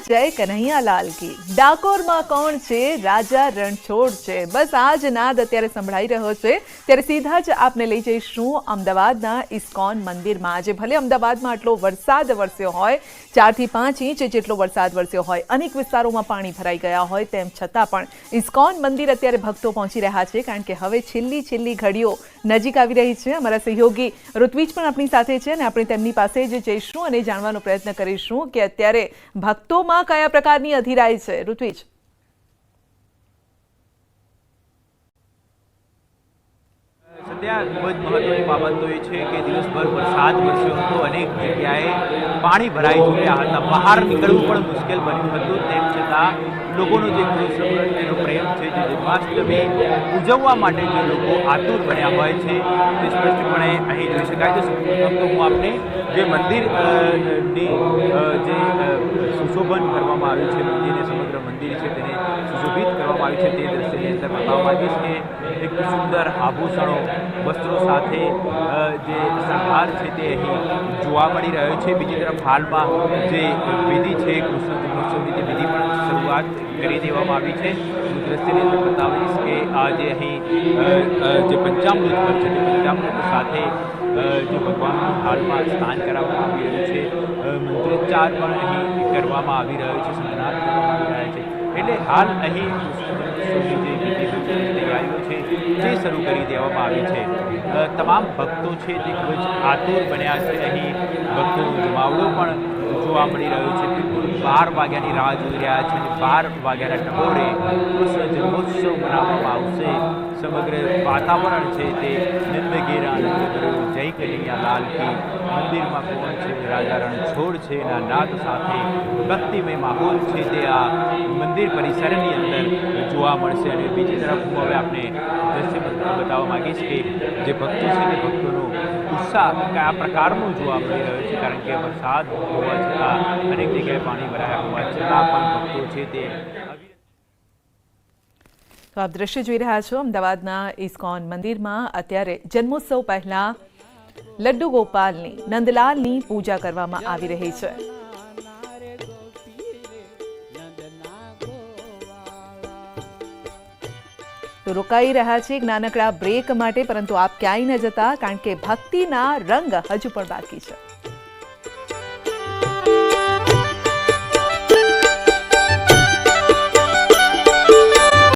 जय कन्हैयालाल की। ડાકોરમાં કોણ છે રાજા રણછોડ છે, બસ આ જ નાદ અત્યારે સંભળાઈ રહ્યો છે। ત્યારે સીધા જ આપને લઈ જઈશું અમદાવાદના ઇસ્કોન મંદિરમાં। આજે ભલે અમદાવાદમાં આટલો વરસાદ વરસ્યો હોય, 4 થી 5 ઇંચ જેટલો વરસાદ વરસ્યો હોય, અનેક વિસ્તારોમાં પાણી ભરાઈ ગયા હોય, તેમ છતાં પણ ઇસ્કોન મંદિર અત્યારે ભક્તો પહોંચી રહ્યા છે, કારણ કે હવે છેલ્લી ઘડીઓ નજીક આવી રહી છે। અમારા સહયોગી ઋત્વિજ પણ આપણી સાથે છે અને આપણે તેમની પાસે જ જઈશું અને જાણવાનો પ્રયત્ન કરીશું કે અત્યારે ભક્તોમાં કયા પ્રકારની અધીરાઈ છે। ઋત્વિજ, સદ્યા ખૂબ જ મહત્વની બાબત તો એ છે કે દિવસભર વરસાદ વરસ્યો હતો, અનેક જગ્યાએ પાણી ભરાઈ ચૂક્યા હતા, બહાર નીકળવું પણ મુશ્કેલ બન્યું હતું। તેમ છતાં લોકોનો જે કૃષ્ણનો પ્રેમ છે, જે જન્માષ્ટમી ઉજવવા માટે જે લોકો આતુર બન્યા હોય છે, તે સ્પષ્ટપણે અહીં જોઈ શકાય છે। તો હું આપને જે મંદિરની જે સુશોભન કરવામાં આવ્યું છે, મંદિરને સમગ્ર મંદિર છે તેને સુશોભિત કરવામાં આવ્યું છે, તે દ્રશ્યની અંદર બતાવવા માંગીશ કે એક સુંદર આભૂષણો વસ્ત્રો સાથે જે શણગાર છે તે અહીં જોવા મળી રહ્યો છે। બીજી તરફ હાલમાં જે વિધિ છે, કૃષ્ણ જન્મોત્સવની જે વિધિ પણ શરૂઆત કરી દેવામાં આવી છે। હું દ્રશ્યની અંદર બતાવીશ કે આજે અહીં જે પંચામૃત પર છે તે પંચામૃત સાથે જે ભગવાનનું હાલમાં સ્નાન કરાવવામાં આવી રહ્યું છે, મંત્રોચ્ચાર પણ અહીં કરવામાં આવી રહ્યો છે, સ્નાન કરવામાં આવી રહ્યા છે। એટલે હાલ અહીં કૃષ્ણ જન્મોત્સવની જે વિધિ તૈયારીઓ છે તે શરૂ કરી દેવામાં આવી છે। તમામ ભક્તો છે તે ખૂબ જ આતુર બન્યા છે। અહીં ભક્તોનો જમાવડો પણ જોવા મળી રહ્યો છે। બિલકુલ 12 વાગ્યાની રાહ જોઈ રહ્યા છે અને 12 વાગ્યાના ટકોરે કૃષ્ણ જન્મોત્સવ મનાવવામાં આવશે। સમગ્ર વાતાવરણ છે તે નંદઘેર આનંદ ભર્યું, જય કનૈયાલાલ કી। મંદિરમાં કોણ છે રાજા રણછોડ છે એના નાદ સાથે ભક્તિમય માહોલ છે તે આ મંદિર પરિસરની અંદર જોવા મળશે। અને બીજી તરફ હું હવે આપને દ્રશ્ય બતાવવા માંગીશ કે જે ભક્તો છે તે ભક્તોનો ઉત્સાહ કયા પ્રકારનો જોવા મળી રહ્યો છે, કારણ કે વરસાદ હોવા છતાં અનેક જગ્યાએ પાણી ભરાયા હોવા છતાં પણ ભક્તો છે તે તો આપ દ્રશ્ય જોઈ રહ્યા છો અમદાવાદના ઇસ્કોન મંદિરમાં અત્યારે જન્મોત્સવ પહેલા લડ્ડુ ગોપાલની, નંદલાલની પૂજા કરવામાં આવી રહી છે। તો રોકાઈ રહ્યા છે એક નાનકડા બ્રેક માટે, પરંતુ આપ ક્યાંય ન જતા, કારણ કે ભક્તિના રંગ હજુ પણ બાકી છે।